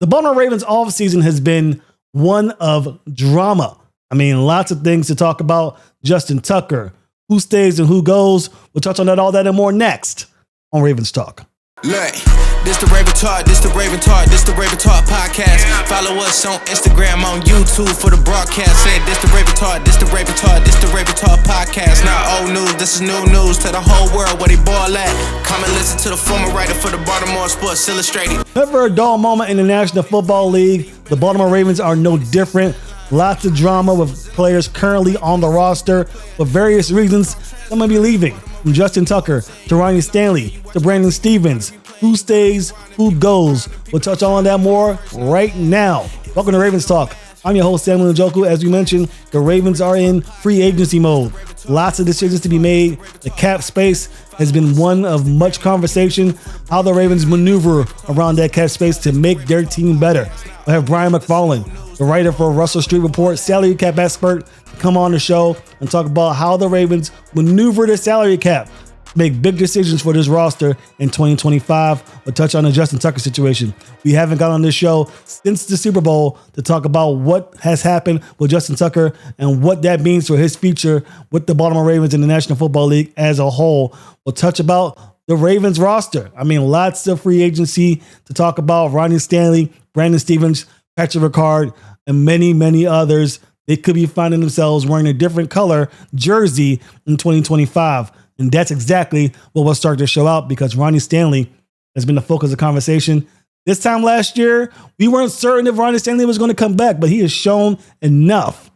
The Baltimore Ravens offseason has been one of drama. I mean, lots of things to talk about. Justin Tucker, who stays and who goes. We'll touch on all that and more next on Ravens Talk. Look, this the Raven Talk, this the Raven Talk, this the Raven Talk podcast. Follow us on Instagram, on YouTube for the broadcast. Said this the Raven Talk, this the Raven Talk, this the Raven Talk podcast. Not old news, this is new news to the whole world where they ball at. Come and listen to the former writer for the Baltimore Sports Illustrated. Never a dull moment in the National Football League. The Baltimore Ravens are no different. Lots of drama with players currently on the roster for various reasons. Some may be leaving, from Justin Tucker to Ronnie Stanley to Brandon Stevens. Who stays, who goes? We'll touch on that more right now. Welcome to Ravens Talk. I'm your host, Samuel Njoku. As we mentioned, the Ravens are in free agency mode. Lots of decisions to be made. The cap space has been one of much conversation. How the Ravens maneuver around that cap space to make their team better. We have Brian McFarland, the writer for Russel Street Report, salary cap expert, to come on the show and talk about how the Ravens maneuver the salary cap, make big decisions for this roster in 2025. We'll touch on the Justin Tucker situation. We haven't got on this show since the Super Bowl to talk about what has happened with Justin Tucker and what that means for his future with the Baltimore Ravens in the National Football League as a whole. We'll touch about the Ravens roster. I mean, lots of free agency to talk about. Ronnie Stanley, Brandon Stevens, Patrick Ricard, and many, many others. They could be finding themselves wearing a different color jersey in 2025. And that's exactly what will start to show out, because Ronnie Stanley has been the focus of conversation. This time last year, we weren't certain if Ronnie Stanley was going to come back, but he has shown enough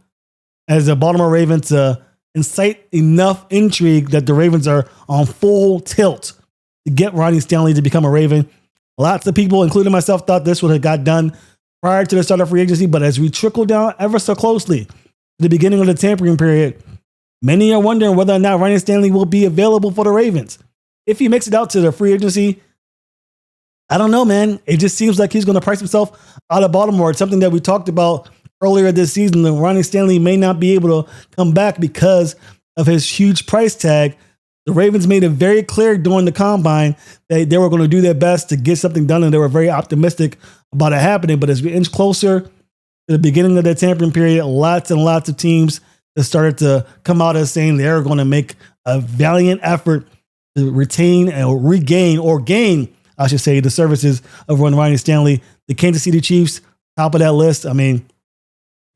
as the Baltimore Ravens to incite enough intrigue that the Ravens are on full tilt to get Ronnie Stanley to become a Raven. Lots of people, including myself, thought this would have got done prior to the start of free agency, but as we trickle down ever so closely to the beginning of the tampering period, many are wondering whether or not Ronnie Stanley will be available for the Ravens. If he makes it out to the free agency, I don't know, man. It just seems like he's going to price himself out of Baltimore. It's something that we talked about earlier this season, that Ronnie Stanley may not be able to come back because of his huge price tag. The Ravens made it very clear during the combine that they were going to do their best to get something done, and they were very optimistic about it happening. But as we inch closer to the beginning of the tampering period, lots and lots of teams that started to come out as saying they're going to make a valiant effort to retain and regain, or gain, I should say, the services of Ronnie Stanley. The Kansas City Chiefs, top of that list. I mean,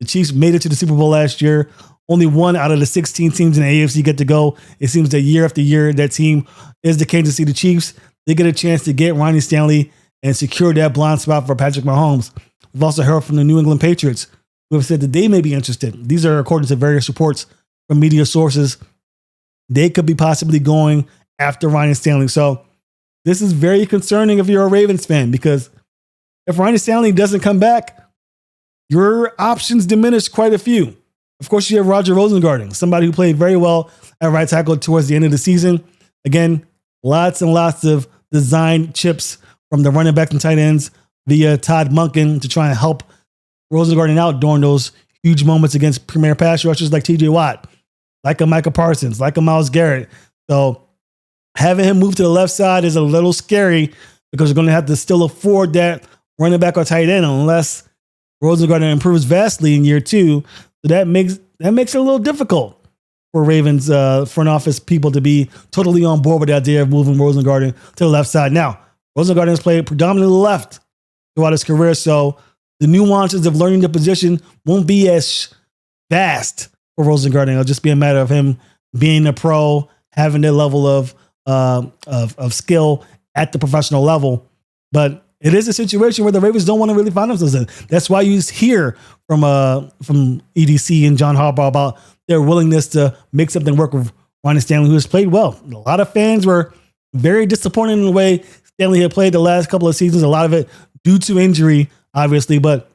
the Chiefs made it to the Super Bowl last year. Only one out of the 16 teams in the AFC get to go. It seems that year after year, that team is the Kansas City Chiefs. They get a chance to get Ronnie Stanley and secure that blind spot for Patrick Mahomes. We've also heard from the New England Patriots, who have said that they may be interested. These are according to various reports from media sources. They could be possibly going after Ronnie Stanley. So this is very concerning if you're a Ravens fan, because if Ronnie Stanley doesn't come back, your options diminish quite a few. Of course, you have Roger Rosengarten, somebody who played very well at right tackle towards the end of the season. Again, lots and lots of design chips from the running backs and tight ends via Todd Monken to try and help Rosengarten out during those huge moments against premier pass rushers like TJ Watt, like a Micah Parsons, like a Myles Garrett. So having him move to the left side is a little scary, because you're going to have to still afford that running back or tight end unless Rosengarten improves vastly in year two. So that makes it a little difficult for Ravens front office people to be totally on board with the idea of moving Rosengarten to the left side. Now, Rosengarten has played predominantly left throughout his career, so the nuances of learning the position won't be as vast for Rosengarten. It'll just be a matter of him being a pro, having that level of skill at the professional level. But it is a situation where the Ravens don't want to really find themselves in. That's why you hear from EDC and John Harbaugh about their willingness to make something work with Ronnie Stanley, who has played well. A lot of fans were very disappointed in the way Stanley had played the last couple of seasons, a lot of it due to injury, obviously. But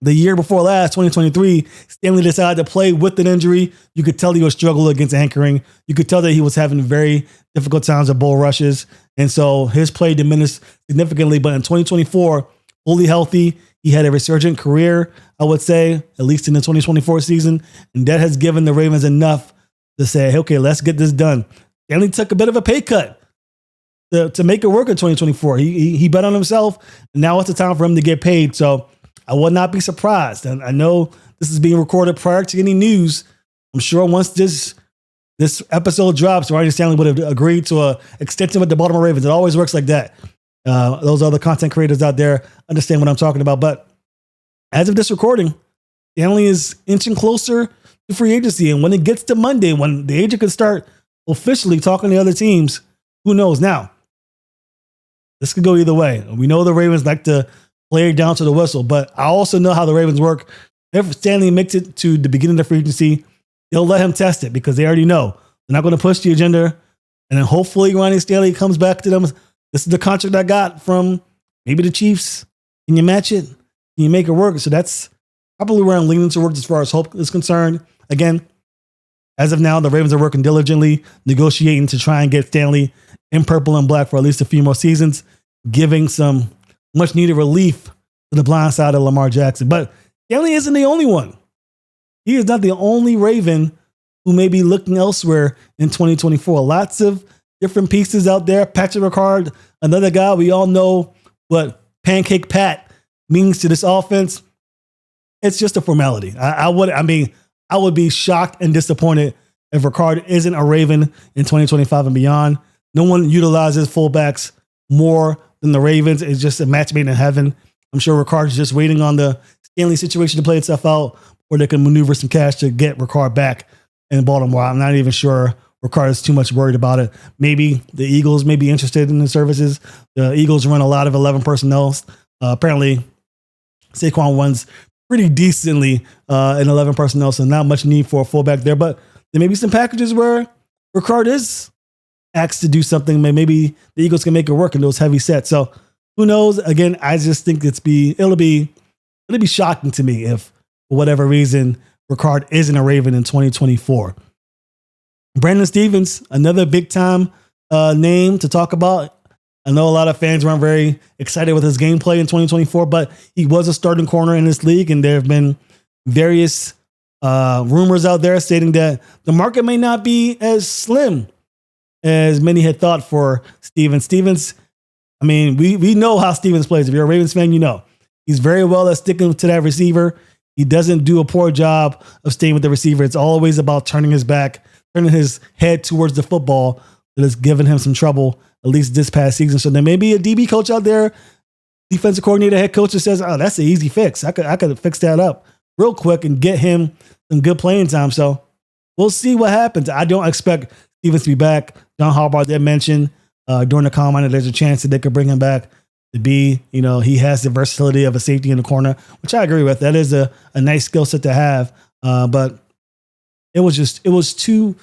the year before last, 2023, Stanley decided to play with an injury. You could tell he was struggling against anchoring. You could tell that he was having very difficult times at bull rushes. And so his play diminished significantly. But in 2024, fully healthy, he had a resurgent career, I would say, at least in the 2024 season. And that has given the Ravens enough to say, okay, let's get this done. Stanley took a bit of a pay cut to make it work in 2024. He bet on himself, and now it's the time for him to get paid. So I would not be surprised. And I know this is being recorded prior to any news. I'm sure once this episode drops, Ryan Stanley would have agreed to an extension with the Baltimore Ravens. It always works like that. Those other content creators out there understand what I'm talking about. But as of this recording, Stanley is inching closer to free agency. And when it gets to Monday, when the agent can start officially talking to other teams, who knows? Now, this could go either way. We know the Ravens like to play it down to the whistle, but I also know how the Ravens work. If Stanley makes it to the beginning of free agency, they'll let him test it because they already know they're not going to push the agenda. And then hopefully Ronnie Stanley comes back to them. This is the contract I got from maybe the Chiefs. Can you match it? Can you make it work? So that's probably where I'm leaning towards as far as hope is concerned. Again, as of now, the Ravens are working diligently, negotiating to try and get Stanley in purple and black for at least a few more seasons, giving some much needed relief to the blind side of Lamar Jackson. But Stanley isn't the only one. He is not the only Raven who may be looking elsewhere in 2024. Lots of different pieces out there. Patrick Ricard, another guy, we all know what Pancake Pat means to this offense. It's just a formality. I would be shocked and disappointed if Ricard isn't a Raven in 2025 and beyond. No one utilizes fullbacks more than the Ravens. It's just a match made in heaven. I'm sure Ricard's just waiting on the Stanley situation to play itself out, or they can maneuver some cash to get Ricard back in Baltimore. I'm not even sure Ricard is too much worried about it. Maybe the Eagles may be interested in the services. The Eagles run a lot of 11 personnel. Apparently, Saquon runs pretty decently in 11 personnel, so not much need for a fullback there. But there may be some packages where Ricard is asked to do something. Maybe the Eagles can make it work in those heavy sets. So who knows? Again, I just think it'll be shocking to me if, for whatever reason, Ricard isn't a Raven in 2024. Brandon Stephens, another big time name to talk about. I know a lot of fans weren't very excited with his gameplay in 2024, but he was a starting corner in this league, and there have been various rumors out there stating that the market may not be as slim as many had thought for Stephens. Stephens, I mean, we know how Stephens plays. If you're a Ravens fan, you know. He's very well at sticking to that receiver. He doesn't do a poor job of staying with the receiver. It's always about turning his head towards the football that has given him some trouble, at least this past season. So there may be a DB coach out there, defensive coordinator, head coach that says, oh, that's an easy fix. I could fix that up real quick and get him some good playing time. So we'll see what happens. I don't expect Stephens to be back. John Harbaugh did mention during the combine that there's a chance that they could bring him back to be, he has the versatility of a safety in the corner, which I agree with. That is a nice skill set to have. But it was too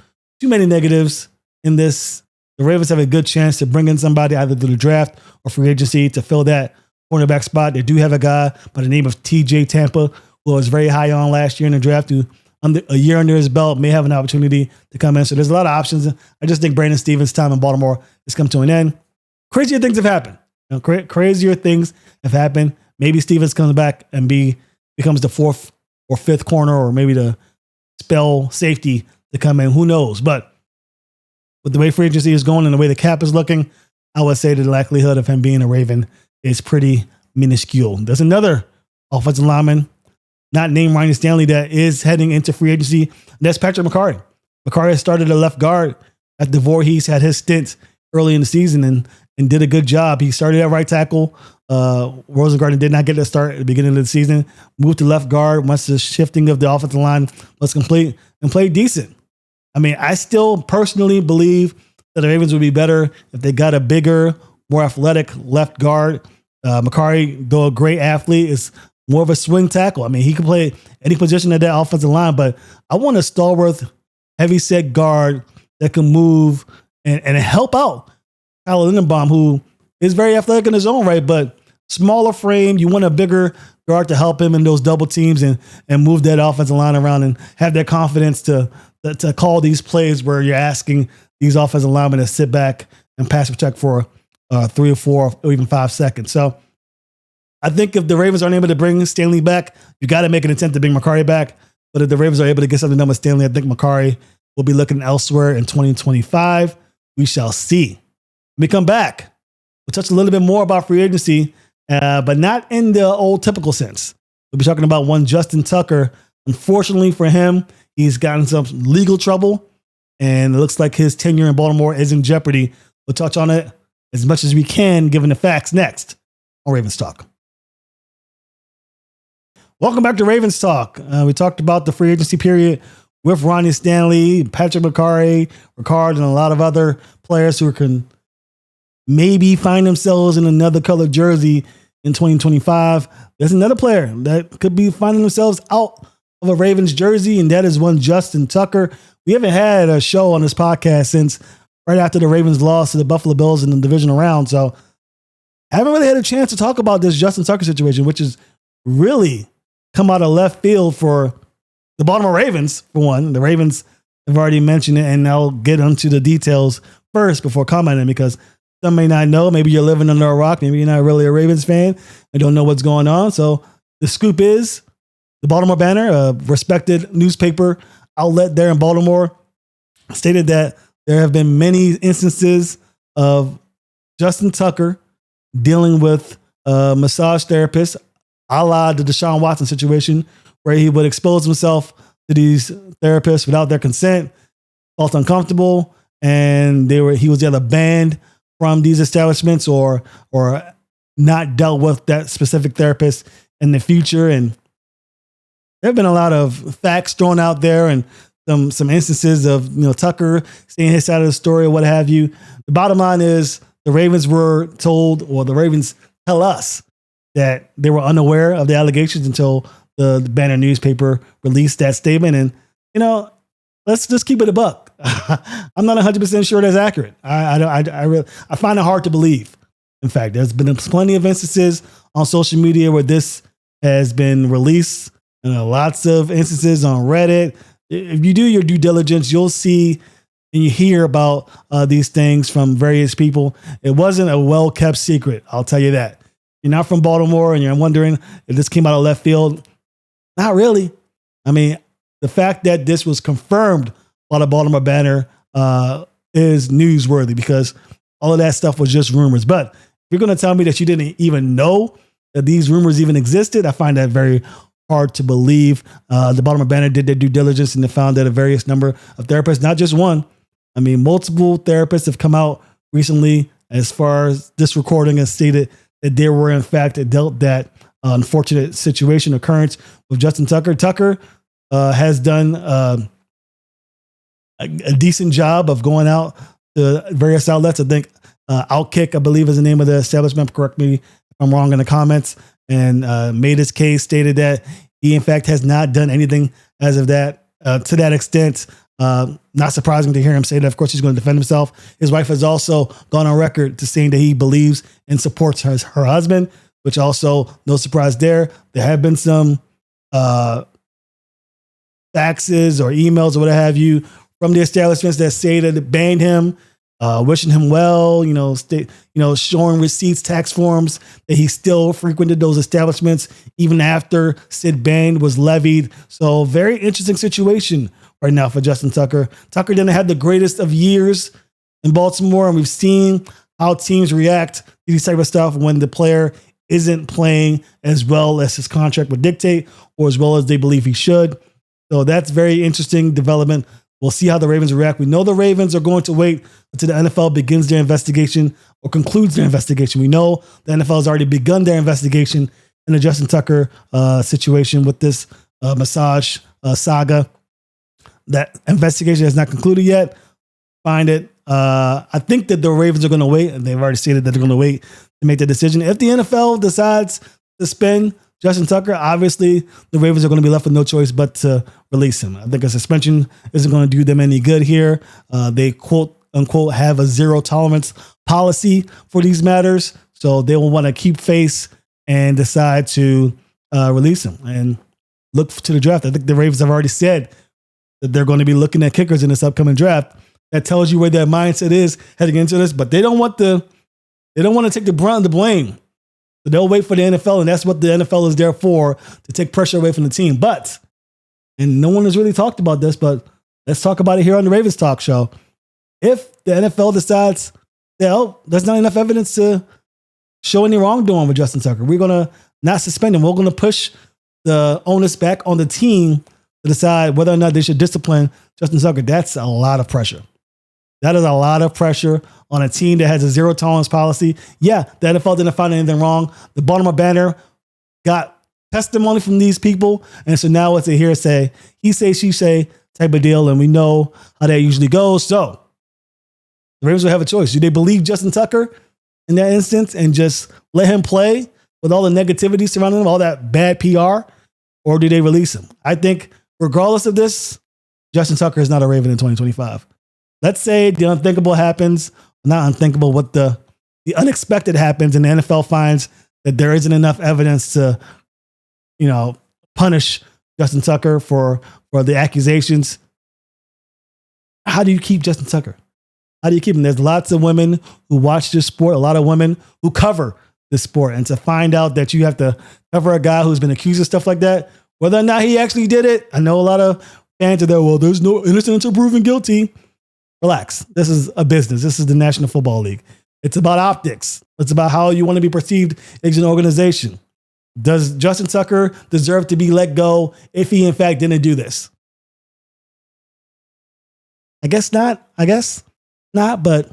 many negatives in this. The Ravens have a good chance to bring in somebody either through the draft or free agency to fill that cornerback spot. They do have a guy by the name of TJ Tampa, who was very high on last year in the draft, who a year under his belt may have an opportunity to come in. So there's a lot of options. I just think Brandon Stephens' time in Baltimore has come to an end. Crazier things have happened. Crazier things have happened. Maybe Stephens comes back and becomes the fourth or fifth corner, or maybe the spell safety to come in. Who knows? But with the way free agency is going and the way the cap is looking, I would say the likelihood of him being a Raven is pretty minuscule. There's another offensive lineman, not named Ryan Stanley, that is heading into free agency. That's Patrick McCarry. McCarry started at left guard at the Voorhees, had his stint early in the season and did a good job. He started at right tackle. Rosengarten did not get that start at the beginning of the season. Moved to left guard once the shifting of the offensive line was complete and played decent. I mean, I still personally believe that the Ravens would be better if they got a bigger, more athletic left guard. McCarry, though a great athlete, is more of a swing tackle. I mean, he can play any position at that offensive line, but I want a stalwart, heavy-set guard that can move and help out Tyler Lindenbaum, who is very athletic in his own right, but smaller frame. You want a bigger guard to help him in those double teams and move that offensive line around and have that confidence to call these plays where you're asking these offensive linemen to sit back and pass protect for 3 or 4 or even 5 seconds. So I think if the Ravens aren't able to bring Stanley back, you got to make an attempt to bring McCarry back. But if the Ravens are able to get something done with Stanley, I think McCarry will be looking elsewhere in 2025. We shall see. When we come back, we'll touch a little bit more about free agency, but not in the old typical sense. We'll be talking about one Justin Tucker. Unfortunately for him, he's gotten some legal trouble, and it looks like his tenure in Baltimore is in jeopardy. We'll touch on it as much as we can, given the facts, next on Ravens Talk. Welcome back to Ravens Talk. We talked about the free agency period with Ronnie Stanley, Patrick McCarry, Rashod, and a lot of other players who can maybe find themselves in another colored jersey in 2025. There's another player that could be finding themselves out of a Ravens jersey, and that is one Justin Tucker. We haven't had a show on this podcast since right after the Ravens lost to the Buffalo Bills in the divisional round, so I haven't really had a chance to talk about this Justin Tucker situation, which is really come out of left field for the Baltimore Ravens, for one. The Ravens have already mentioned it, and I'll get into the details first before commenting, because some may not know. Maybe you're living under a rock. Maybe you're not really a Ravens fan and don't know what's going on. So the scoop is the Baltimore Banner, a respected newspaper outlet there in Baltimore, stated that there have been many instances of Justin Tucker dealing with a massage therapist, a la the Deshaun Watson situation, where he would expose himself to these therapists without their consent, felt uncomfortable, and he was either banned from these establishments or not dealt with that specific therapist in the future. And there have been a lot of facts thrown out there and some instances of Tucker saying his side of the story or what have you. The bottom line is the Ravens were told, or the Ravens tell us, that they were unaware of the allegations until the Banner newspaper released that statement. And, let's just keep it a buck. I'm not 100% sure that's accurate. I find it hard to believe. In fact, there's been plenty of instances on social media where this has been released, and lots of instances on Reddit. If you do your due diligence, you'll see and you hear about these things from various people. It wasn't a well-kept secret, I'll tell you that. You're not from Baltimore and you're wondering if this came out of left field. Not really. I mean, the fact that this was confirmed by the Baltimore Banner is newsworthy, because all of that stuff was just rumors. But if you're going to tell me that you didn't even know that these rumors even existed, I find that very hard to believe. The Baltimore Banner did their due diligence and they found that a various number of therapists, not just one, I mean, multiple therapists have come out recently as far as this recording has stated that there were, in fact, dealt that unfortunate situation occurrence with Justin Tucker. Tucker has done a decent job of going out to various outlets. I think Outkick, I believe, is the name of the establishment. Correct me if I'm wrong in the comments. And made his case, stated that he, in fact, has not done anything as of that to that extent. Not surprising to hear him say that. Of course, he's going to defend himself. His wife has also gone on record to saying that he believes and supports her husband, which also, no surprise there. There have been some faxes or emails or what have you from the establishments that say that it banned him, wishing him well, showing receipts, tax forms, that he still frequented those establishments even after said ban was levied. So very interesting situation right now for Justin Tucker. Tucker didn't have the greatest of years in Baltimore, and we've seen how teams react to these type of stuff when the player isn't playing as well as his contract would dictate or as well as they believe he should. So that's very interesting development. We'll see how the Ravens react. We know the Ravens are going to wait until the NFL begins their investigation or concludes their investigation. We know the NFL has already begun their investigation in the Justin Tucker situation with this massage saga. That investigation has not concluded yet. Find it. I think that the Ravens are going to wait, and they've already stated that they're going to wait to make the decision. If the NFL decides to suspend Justin Tucker, obviously the Ravens are going to be left with no choice but to release him. I think a suspension isn't going to do them any good here. They quote unquote have a zero tolerance policy for these matters, so they will want to keep face and decide to release him and look to the draft. I think the Ravens have already said that they're going to be looking at kickers in this upcoming draft. That tells you where their mindset is heading into this, but they don't want to take the brunt of the blame. So they'll wait for the NFL, and that's what the NFL is there for, to take pressure away from the team. But, and no one has really talked about this, but let's talk about it here on the Ravens Talk Show. If the NFL decides there's not enough evidence to show any wrongdoing with Justin Tucker. We're going to not suspend him. We're going to push the onus back on the team to decide whether or not they should discipline Justin Tucker. That's a lot of pressure. That is a lot of pressure on a team that has a zero tolerance policy. Yeah, the NFL didn't find anything wrong. The Baltimore Banner got testimony from these people, and so now it's a hearsay, he say, she say type of deal, and we know how that usually goes. So the Ravens will have a choice. Do they believe Justin Tucker in that instance and just let him play with all the negativity surrounding him, all that bad PR, or do they release him? I think regardless of this, Justin Tucker is not a Raven in 2025. Let's say the unthinkable happens, not unthinkable, what the unexpected happens, and the NFL finds that there isn't enough evidence to, punish Justin Tucker for the accusations. How do you keep Justin Tucker? How do you keep him? There's lots of women who watch this sport, a lot of women who cover this sport. And to find out that you have to cover a guy who's been accused of stuff like that, whether or not he actually did it, I know a lot of fans are there, well, there's no innocent until proven guilty. Relax. This is a business. This is the National Football League. It's about optics. It's about how you want to be perceived as an organization. Does Justin Tucker deserve to be let go if he, in fact, didn't do this? I guess not. But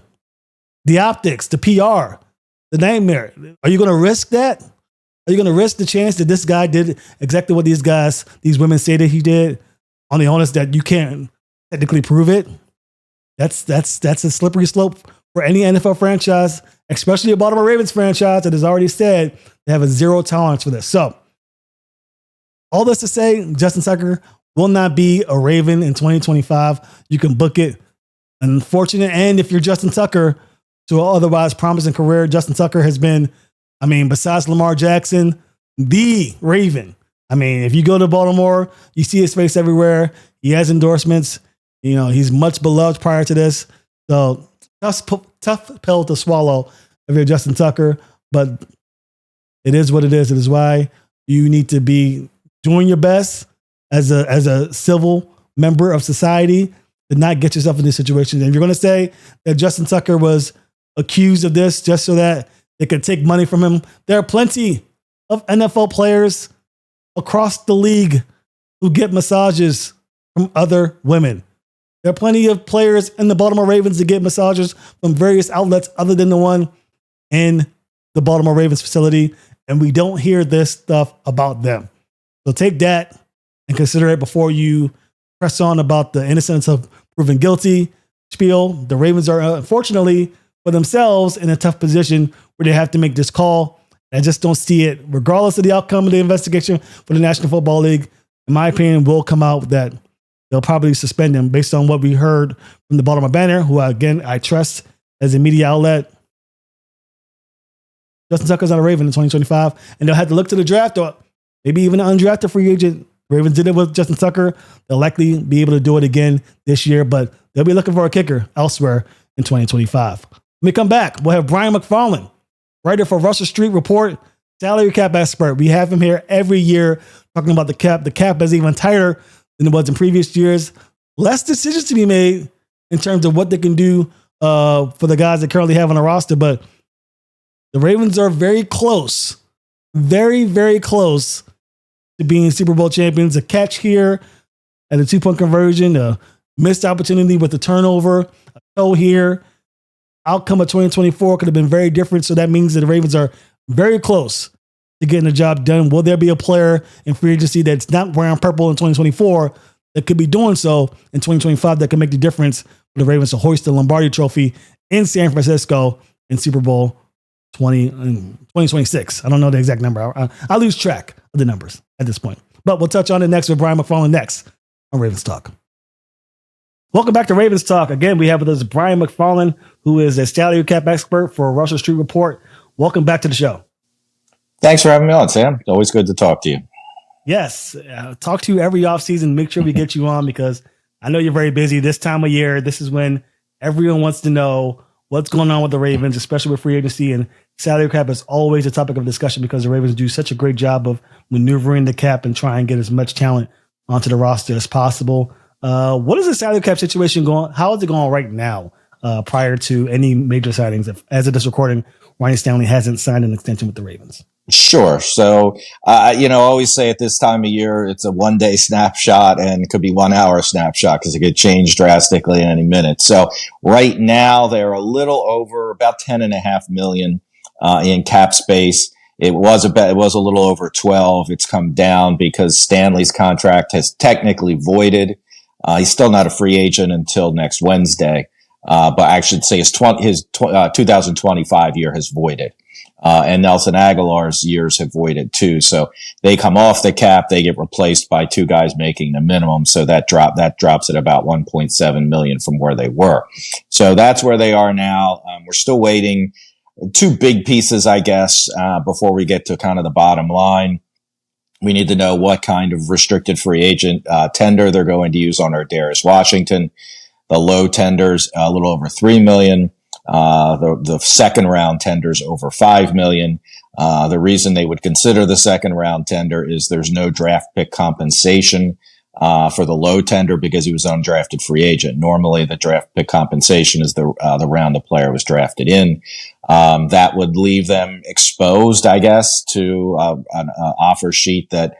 the optics, the PR, the nightmare, are you going to risk that? Are you going to risk the chance that this guy did exactly what these women say that he did on the onus that you can't technically prove it? That's a slippery slope for any NFL franchise, especially a Baltimore Ravens franchise that has already said they have a zero tolerance for this. So all this to say, Justin Tucker will not be a Raven in 2025. You can book it. Unfortunate end if you're Justin Tucker to an otherwise promising career. Justin Tucker has been, besides Lamar Jackson, the Raven. If you go to Baltimore, you see his face everywhere. He has endorsements. He's much beloved prior to this. So tough pill to swallow if you're Justin Tucker, but it is what it is. It is why you need to be doing your best as a civil member of society to not get yourself in these situations. And if you're going to say that Justin Tucker was accused of this just so that they could take money from him, there are plenty of NFL players across the league who get massages from other women. There are plenty of players in the Baltimore Ravens that get massages from various outlets other than the one in the Baltimore Ravens facility, and we don't hear this stuff about them. So take that and consider it before you press on about the innocence of proven guilty spiel. The Ravens are, unfortunately, for themselves in a tough position where they have to make this call. I just don't see it, regardless of the outcome of the investigation for the National Football League. In my opinion, will come out that they'll probably suspend him based on what we heard from the Baltimore Banner, who, again, I trust as a media outlet. Justin Tucker's not a Raven in 2025, and they'll have to look to the draft or maybe even an undrafted free agent. Ravens did it with Justin Tucker. They'll likely be able to do it again this year, but they'll be looking for a kicker elsewhere in 2025. When we come back, we'll have Brian McFarland, writer for Russell Street Report, salary cap expert. We have him here every year talking about the cap. The cap is even tighter than it was in previous years. Less decisions to be made in terms of what they can do for the guys that currently have on the roster, but the Ravens are very close, very, very close to being Super Bowl champions. A catch here at a 2-point conversion, a missed opportunity with the turnover, a toe here. Outcome of 2024 could have been very different. So that means that the Ravens are very close to getting the job done. Will there be a player in free agency that's not wearing purple in 2024 that could be doing so in 2025 that can make the difference for the Ravens to hoist the Lombardi Trophy in San Francisco in Super Bowl 2026. I don't know the exact number. I lose track of the numbers at this point. But we'll touch on it next with Brian McFarland next on Ravens Talk. Welcome back to Ravens Talk. Again, we have with us Brian McFarland, who is a salary cap expert for Russell Street Report. Welcome back to the show. Thanks for having me on, Sam. Always good to talk to you. Yes. Talk to you every offseason. Make sure we get you on because I know you're very busy this time of year. This is when everyone wants to know what's going on with the Ravens, especially with free agency, and salary cap is always a topic of discussion because the Ravens do such a great job of maneuvering the cap and try and get as much talent onto the roster as possible. What is the salary cap situation going? How is it going right now? prior to any major signings. As of this recording, Ryan Stanley hasn't signed an extension with the Ravens. Sure. So, I always say at this time of year, it's a 1 day snapshot and it could be 1 hour snapshot because it could change drastically in any minute. So right now they're a little over about 10.5 million, in cap space. It was a little over 12. It's come down because Stanley's contract has technically voided. He's still not a free agent until next Wednesday. But I should say his 2025 year has voided. And Nelson Aguilar's years have voided too. So they come off the cap. They get replaced by two guys making the minimum. So that drops at about 1.7 million from where they were. So that's where they are now. We're still waiting. Two big pieces, I guess, before we get to kind of the bottom line. We need to know what kind of restricted free agent, tender they're going to use on our Darius Washington. The low tenders, a little over 3 million. The second round tenders over 5 million. The reason they would consider the second round tender is there's no draft pick compensation, for the low tender because he was an undrafted free agent. Normally the draft pick compensation is the round the player was drafted in. That would leave them exposed, I guess, to an offer sheet that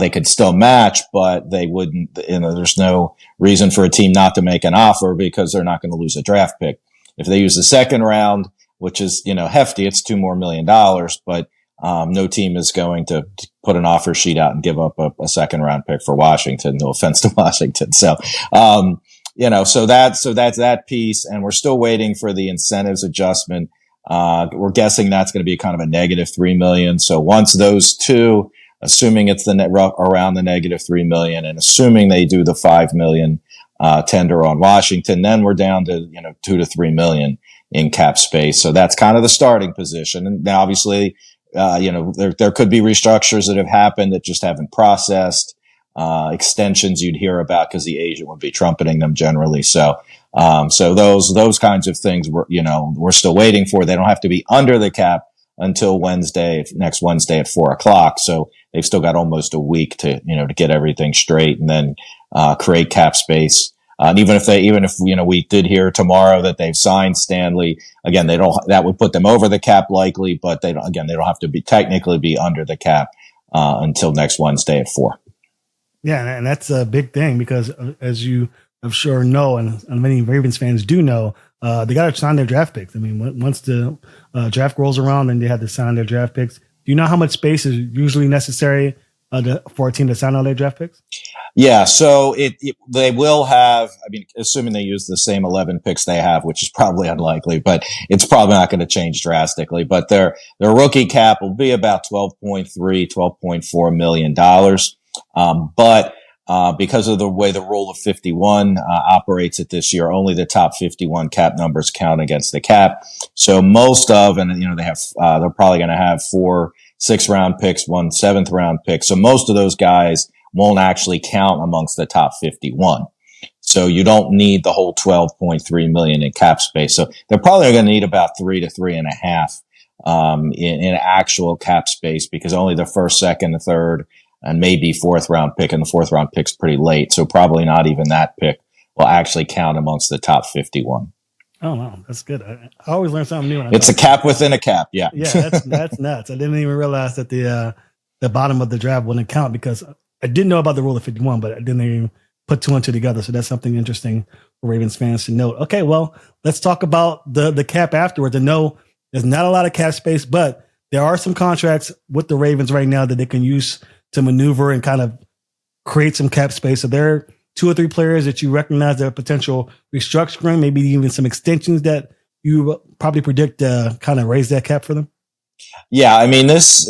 they could still match, but they wouldn't, there's no reason for a team not to make an offer because they're not going to lose a draft pick. If they use the second round, which is, hefty, it's $2 more million, but no team is going to put an offer sheet out and give up a second round pick for Washington. No offense to Washington. So, so that's that piece. And we're still waiting for the incentives adjustment. We're guessing that's going to be kind of a negative 3 million. So once those two, assuming it's around the negative 3 million and assuming they do the 5 million, tender on Washington, then we're down to, 2 to 3 million in cap space. So that's kind of the starting position. And now obviously, there could be restructures that have happened that just haven't processed, extensions you'd hear about because the agent would be trumpeting them generally. So those kinds of things we're still waiting for. They don't have to be under the cap until next Wednesday at 4:00. So they've still got almost a week to get everything straight and then, create cap space. And even if we did hear tomorrow that they've signed Stanley, again, that would put them over the cap likely, but they don't have to technically be under the cap, until next Wednesday at 4. Yeah. And that's a big thing because as you I'm sure know, and many Ravens fans do know, they got to sign their draft picks. I mean, once the draft rolls around, then they have to sign their draft picks. Do you know how much space is usually necessary for a team to sign all their draft picks? Yeah, so they will have, assuming they use the same 11 picks they have, which is probably unlikely, but it's probably not going to change drastically. But their rookie cap will be about $12.4 million. But because of the way the rule of 51 operates it this year, only the top 51 cap numbers count against the cap. So most of, and they have, they're probably going to have 4 6th-round picks, 1 7th-round pick. So most of those guys won't actually count amongst the top 51. So you don't need the whole 12.3 million in cap space. So they're probably going to need about 3 to 3.5 in actual cap space because only the 1st, 2nd, and 3rd, and maybe 4th-round pick, and the 4th-round pick's pretty late. So probably not even that pick will actually count amongst the top 51. Oh, wow. That's good. I always learn something new. It's a cap within a cap. Yeah. Yeah, that's nuts. I didn't even realize that the bottom of the draft wouldn't count because I did know about the rule of 51, but I didn't even put 2 and 2 together. So that's something interesting for Ravens fans to note. Okay, well, let's talk about the cap afterwards. I know there's not a lot of cap space, but there are some contracts with the Ravens right now that they can use to maneuver and kind of create some cap space. So there are 2 or 3 players that you recognize their potential restructuring, maybe even some extensions that you probably predict kind of raise that cap for them. Yeah, this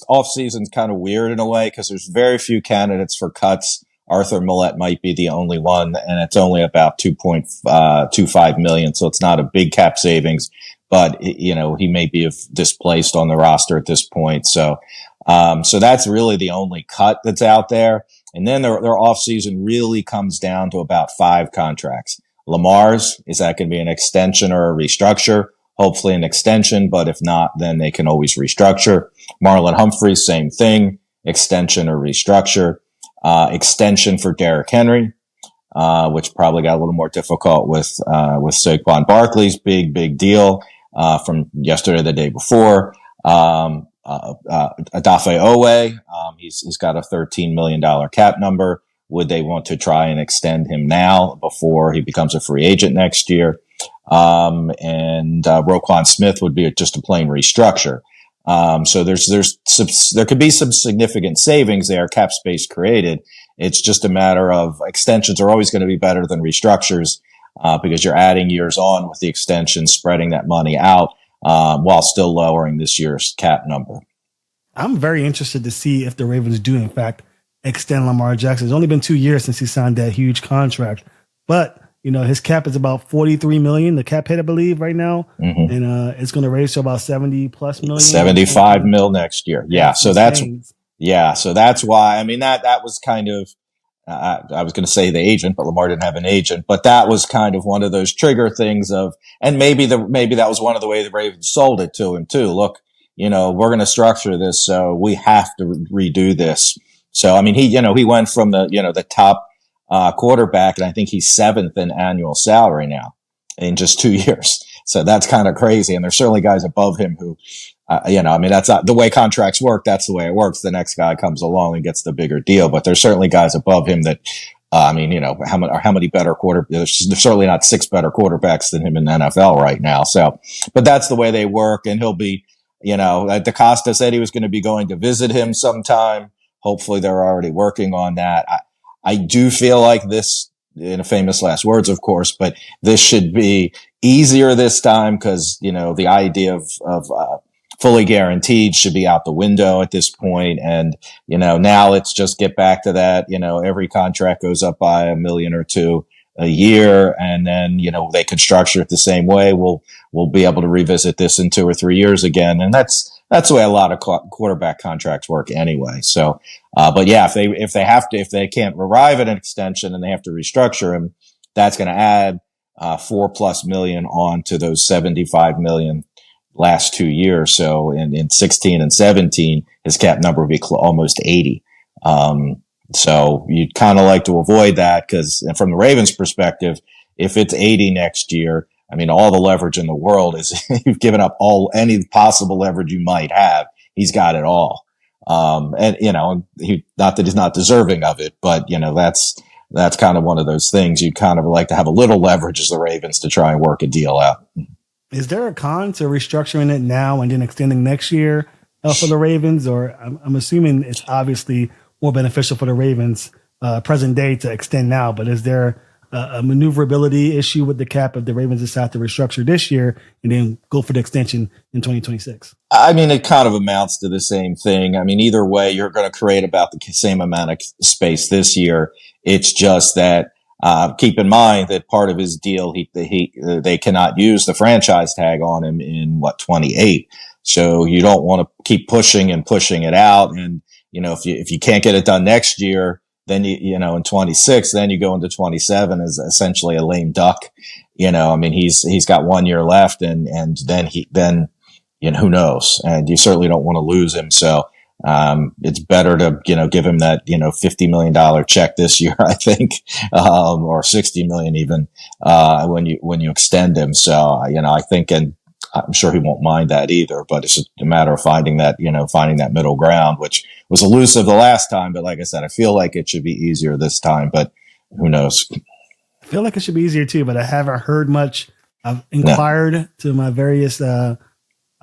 offseason is kind of weird in a way because there's very few candidates for cuts. Arthur Millette might be the only one, and it's only about 2.25 million, so it's not a big cap savings. But he may be displaced on the roster at this point. So that's really the only cut that's out there. And then their offseason really comes down to about 5 contracts. Lamar's, is that going to be an extension or a restructure? Hopefully an extension, but if not, then they can always restructure. Marlon Humphrey, same thing, extension or restructure. Extension for Derrick Henry. which probably got a little more difficult with Saquon Barkley's big deal, from yesterday, the day before. Adafe Owe, he's got a $13 million cap number. Would they want to try and extend him now before he becomes a free agent next year? And Roquan Smith would be just a plain restructure. So there could be some significant savings there, cap space created. It's just a matter of extensions are always going to be better than restructures, because you're adding years on with the extension, spreading that money out, while still lowering this year's cap number. I'm very interested to see if the Ravens do, in fact, extend Lamar Jackson. It's only been 2 years since he signed that huge contract, but his cap is about $43 million, the cap hit, I believe, right now, and it's going to raise to about $70+ million, $75 million next year. Yeah, so that's why. I mean, that was kind of. I was going to say the agent, but Lamar didn't have an agent. But that was kind of one of those trigger things of, and maybe that was one of the way the Ravens sold it to him too. Look, we're going to structure this, so we have to redo this. So, I mean, he went from the top quarterback, and I think he's 7th in annual salary now in just 2 years. So that's kind of crazy. And there's certainly guys above him who, I mean, that's not the way contracts work. That's the way it works. The next guy comes along and gets the bigger deal. But there's certainly guys above him that, how many better there's certainly not 6 better quarterbacks than him in the NFL right now. So, but that's the way they work. And he'll be, DaCosta said he was going to be going to visit him sometime. Hopefully they're already working on that. I do feel like this, in a famous last words, of course, but this should be easier this time because, the idea of fully guaranteed should be out the window at this point. And, now let's just get back to that. Every contract goes up by $1 million or $2 million a year. And then, they can structure it the same way. We'll be able to revisit this in 2 or 3 years again. And that's the way a lot of quarterback contracts work anyway. So, but yeah, if they can't arrive at an extension and they have to restructure him, that's going to add $4+ million on to those $75 million last 2 years. So in 16 and 17, his cap number would be almost 80. So you'd kind of like to avoid that because from the Ravens perspective, if it's 80 next year, I mean, all the leverage in the world is you've given up any possible leverage you might have. He's got it all. And not that he's not deserving of it, but that's kind of one of those things you'd kind of like to have a little leverage as the Ravens to try and work a deal out. Is there a con to restructuring it now and then extending next year for the Ravens? Or I'm assuming it's obviously more beneficial for the Ravens present day to extend now, but is there a maneuverability issue with the cap if the Ravens decide to restructure this year and then go for the extension in 2026? I mean, it kind of amounts to the same thing. I mean, either way, you're going to create about the same amount of space this year. It's just that keep in mind that part of his deal, they cannot use the franchise tag on him in 28. So you don't want to keep pushing it out. And, if you can't get it done next year, then in 26, then you go into 27 as essentially a lame duck. I mean, he's got 1 year left and then who knows? And you certainly don't want to lose him. So, it's better to, give him that, $50 million check this year, I think, or 60 million even, when you extend him. So, I think, and I'm sure he won't mind that either, but it's just a matter of finding that middle ground, which was elusive the last time. But like I said, I feel like it should be easier this time, but who knows? I feel like it should be easier too, but I haven't heard much. I've inquired to my various, I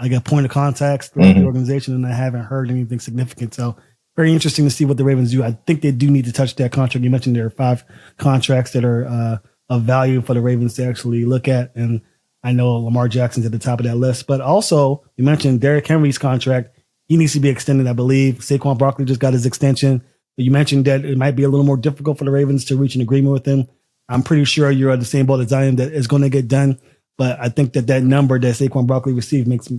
got point of contacts throughout the organization, and I haven't heard anything significant. So very interesting to see what the Ravens do. I think they do need to touch that contract. You mentioned there are 5 contracts that are of value for the Ravens to actually look at. And I know Lamar Jackson's at the top of that list, but also you mentioned Derrick Henry's contract. He needs to be extended, I believe. Saquon Barkley just got his extension. But you mentioned that it might be a little more difficult for the Ravens to reach an agreement with him. I'm pretty sure you're at the same boat as I am that it's going to get done. But I think that number that Saquon Barkley received makes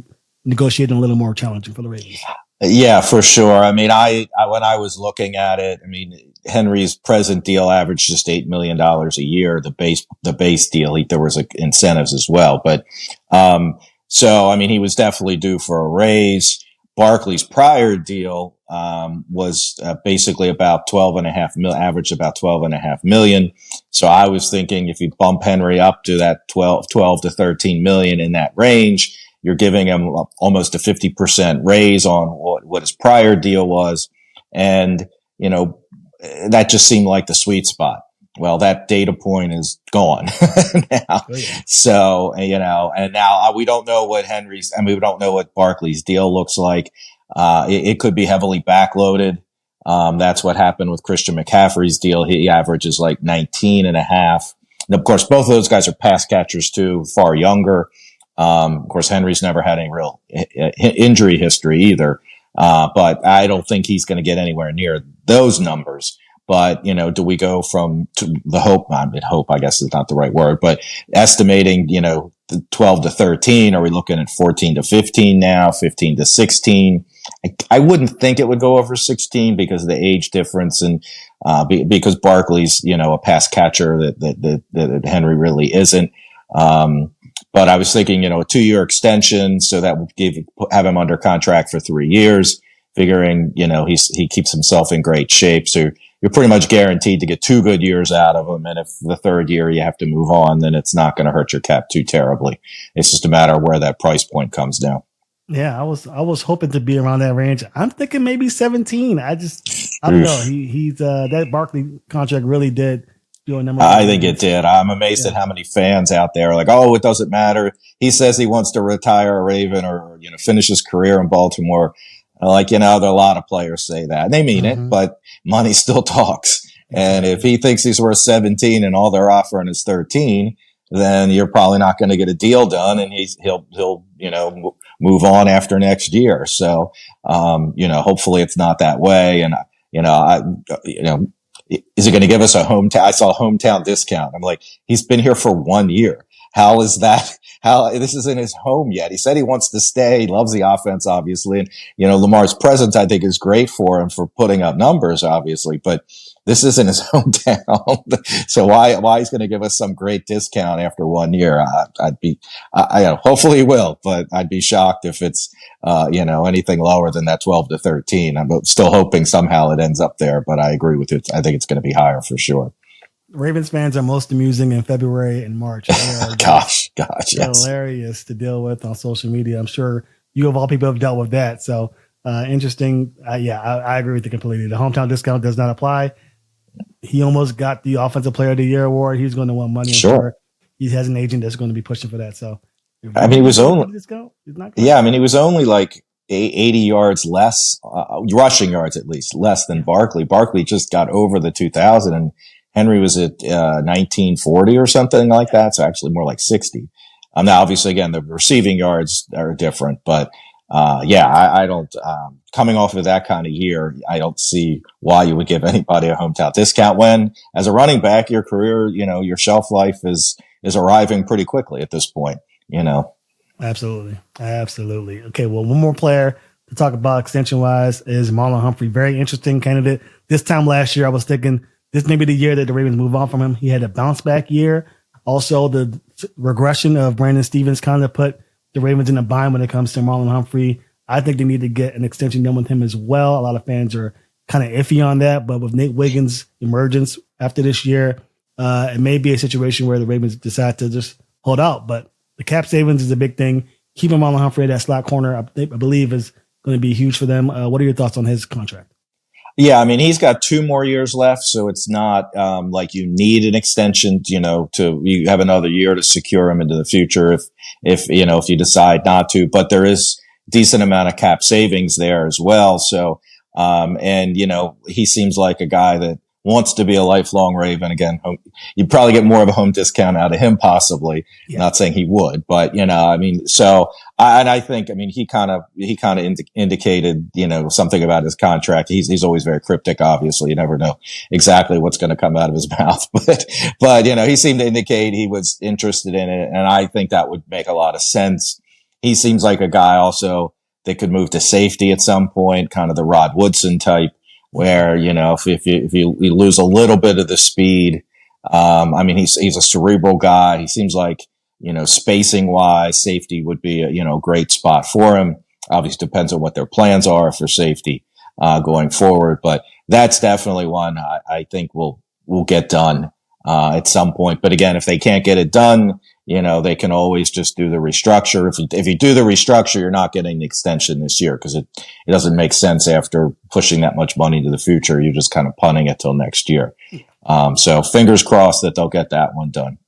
negotiating a little more challenging for the Ravens. Yeah, for sure. I mean, I when I was looking at it, I mean, Henry's present deal averaged just $8 million a year. The base deal, there was incentives as well. But, so, I mean, he was definitely due for a raise. Barkley's prior deal was basically about 12.5 million, averaged about 12.5 million. So I was thinking if you bump Henry up to that 12 to 13 million in that range, you're giving him almost a 50% raise on what his prior deal was. And, that just seemed like the sweet spot. Well, that data point is gone now. Oh, yeah. So, and now we don't know what we don't know what Barkley's deal looks like. It could be heavily backloaded. That's what happened with Christian McCaffrey's deal. He averages like 19 and a half. And of course, both of those guys are pass catchers too, far younger. Of course, Henry's never had any real injury history either. But I don't think he's going to get anywhere near those numbers. But, do we go from the hope, I guess is not the right word, but estimating, 12 to 13, are we looking at 14 to 15 now, 15 to 16? I wouldn't think it would go over 16 because of the age difference and, because Barkley's, a pass catcher that Henry really isn't. But I was thinking, a 2-year extension. So that would have him under contract for 3 years, figuring, he keeps himself in great shape. So you're pretty much guaranteed to get 2 good years out of him. And if the 3rd year you have to move on, then it's not going to hurt your cap too terribly. It's just a matter of where that price point comes down. Yeah, I was hoping to be around that range. I'm thinking maybe 17. I don't know. He's that Barkley contract really did do a number. I think it did. I'm amazed at how many fans out there are like, oh, it doesn't matter. He says he wants to retire a Raven or, finish his career in Baltimore. Like, there are a lot of players say that. They mean it, but money still talks. And if he thinks he's worth 17 and all they're offering is 13, then you're probably not going to get a deal done, and he'll move on after next year. So, hopefully it's not that way. And, is he going to give us a hometown? I saw a hometown discount. I'm like, he's been here for 1 year. How is that? This isn't his home yet. He said he wants to stay. He loves the offense, obviously. And, Lamar's presence, I think, is great for him for putting up numbers, obviously, but this isn't his hometown. So why he's going to give us some great discount after 1 year? Hopefully he will, but I'd be shocked if it's, anything lower than that 12 to 13. I'm still hoping somehow it ends up there, but I agree with you. I think it's going to be higher for sure. Ravens fans are most amusing in February and March. Gosh, yes. Hilarious to deal with on social media. I'm sure you of all people have dealt with that. So interesting. I agree with you completely. The hometown discount does not apply. He almost got the Offensive Player of the Year award. He's going to want money. Sure. He has an agent that's going to be pushing for that. So he was only like 80 yards less, rushing yards at least, less than Barkley. Barkley just got over the 2,000 and Henry was at 1940 or something like that. So actually more like 60. Now, obviously, again, the receiving yards are different, but I don't, coming off of that kind of year, I don't see why you would give anybody a hometown discount when, as a running back, your career, your shelf life is arriving pretty quickly at this point, Absolutely. Okay. Well, one more player to talk about extension wise is Marlon Humphrey. Very interesting candidate. This time last year, I was thinking this may be the year that the Ravens move on from him. He had a bounce back year. Also, the regression of Brandon Stevens kind of put the Ravens in a bind when it comes to Marlon Humphrey. I think they need to get an extension done with him as well. A lot of fans are kind of iffy on that, but with Nate Wiggins' emergence after this year, it may be a situation where the Ravens decide to just hold out. But the cap savings is a big thing. Keeping Marlon Humphrey at that slot corner, I believe, is going to be huge for them. What are your thoughts on his contract? Yeah, I mean, he's got 2 more years left, so it's not like you need an extension, you have another year to secure him into the future if you decide not to. But there is decent amount of cap savings there as well. So, he seems like a guy that wants to be a lifelong Raven. Again, you'd probably get more of a home discount out of him, possibly. Yeah. Not saying he would, but I think, he kind of indicated, something about his contract. He's always very cryptic, obviously. You never know exactly what's going to come out of his mouth, but, he seemed to indicate he was interested in it. And I think that would make a lot of sense. He seems like a guy also that could move to safety at some point, kind of the Rod Woodson type, where, if you lose a little bit of the speed, he's a cerebral guy. He seems like, spacing wise, safety would be a, great spot for him. Obviously depends on what their plans are for safety, going forward. But that's definitely one I think will get done, at some point. But again, if they can't get it done, they can always just do the restructure. If you do the restructure, you're not getting the extension this year because it doesn't make sense after pushing that much money to the future. You're just kind of punting it till next year. So fingers crossed that they'll get that one done.